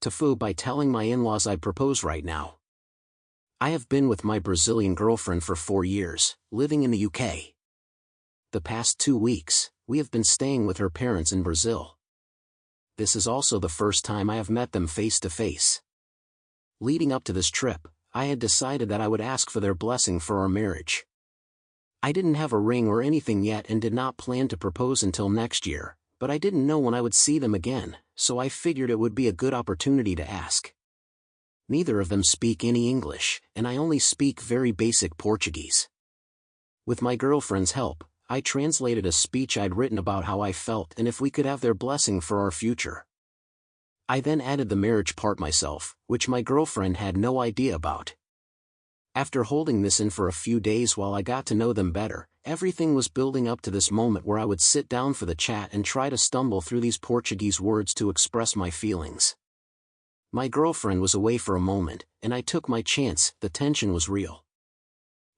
TIFU by telling my in-laws I'd propose right now. I have been with my Brazilian girlfriend for 4 years, living in the UK. The past 2 weeks, we have been staying with her parents in Brazil. This is also the first time I have met them face to face. Leading up to this trip, I had decided that I would ask for their blessing for our marriage. I didn't have a ring or anything yet and did not plan to propose until next year, but I didn't know when I would see them again, so I figured it would be a good opportunity to ask. Neither of them speak any English, and I only speak very basic Portuguese. With my girlfriend's help, I translated a speech I'd written about how I felt and if we could have their blessing for our future. I then added the marriage part myself, which my girlfriend had no idea about. After holding this in for a few days while I got to know them better, everything was building up to this moment where I would sit down for the chat and try to stumble through these Portuguese words to express my feelings. My girlfriend was away for a moment, and I took my chance. The tension was real.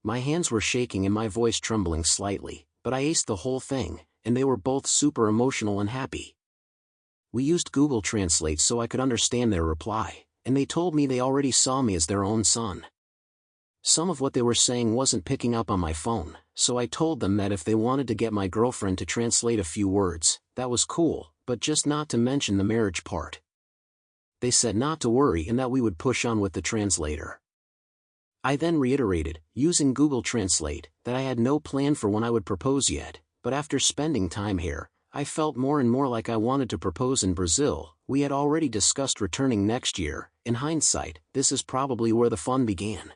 My hands were shaking and my voice trembling slightly, but I aced the whole thing, and they were both super emotional and happy. We used Google Translate so I could understand their reply, and they told me they already saw me as their own son. Some of what they were saying wasn't picking up on my phone, so I told them that if they wanted to get my girlfriend to translate a few words, that was cool, but just not to mention the marriage part. They said not to worry and that we would push on with the translator. I then reiterated, using Google Translate, that I had no plan for when I would propose yet, but after spending time here, I felt more and more like I wanted to propose in Brazil. We had already discussed returning next year. In hindsight, this is probably where the fun began.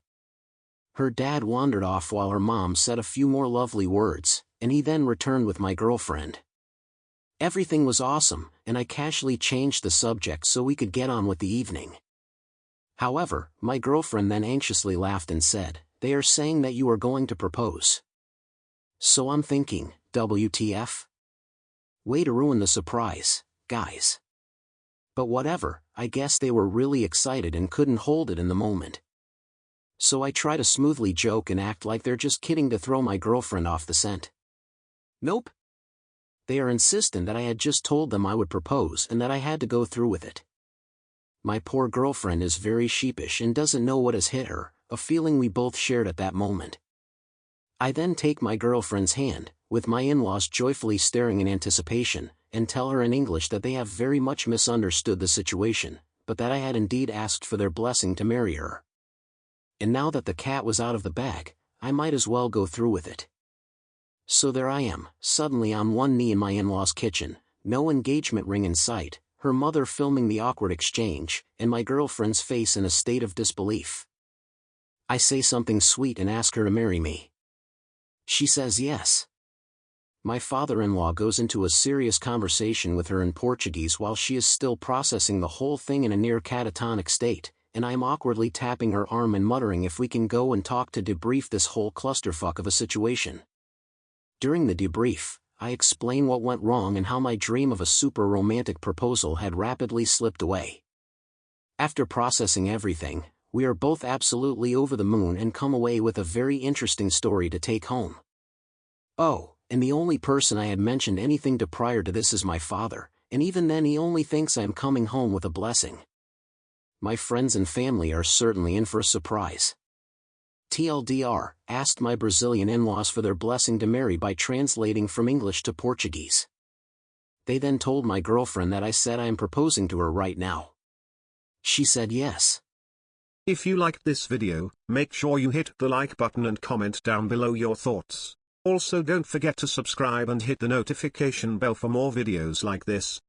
Her dad wandered off while her mom said a few more lovely words, and he then returned with my girlfriend. Everything was awesome, and I casually changed the subject so we could get on with the evening. However, my girlfriend then anxiously laughed and said, "They are saying that you are going to propose." So I'm thinking, WTF? Way to ruin the surprise, guys. But whatever, I guess they were really excited and couldn't hold it in the moment. So I try to smoothly joke and act like they're just kidding to throw my girlfriend off the scent. Nope. They are insistent that I had just told them I would propose and that I had to go through with it. My poor girlfriend is very sheepish and doesn't know what has hit her, a feeling we both shared at that moment. I then take my girlfriend's hand, with my in-laws joyfully staring in anticipation, and tell her in English that they have very much misunderstood the situation, but that I had indeed asked for their blessing to marry her. And now that the cat was out of the bag, I might as well go through with it. So there I am, suddenly on one knee in my in-laws' kitchen, no engagement ring in sight, her mother filming the awkward exchange, and my girlfriend's face in a state of disbelief. I say something sweet and ask her to marry me. She says yes. My father-in-law goes into a serious conversation with her in Portuguese while she is still processing the whole thing in a near catatonic state, and I am awkwardly tapping her arm and muttering if we can go and talk to debrief this whole clusterfuck of a situation. During the debrief, I explain what went wrong and how my dream of a super romantic proposal had rapidly slipped away. After processing everything, we are both absolutely over the moon and come away with a very interesting story to take home. Oh, and the only person I had mentioned anything to prior to this is my father, and even then he only thinks I am coming home with a blessing. My friends and family are certainly in for a surprise. TLDR, asked my Brazilian in-laws for their blessing to marry by translating from English to Portuguese. They then told my girlfriend that I said I am proposing to her right now. She said yes. If you liked this video, make sure you hit the like button and comment down below your thoughts. Also don't forget to subscribe and hit the notification bell for more videos like this.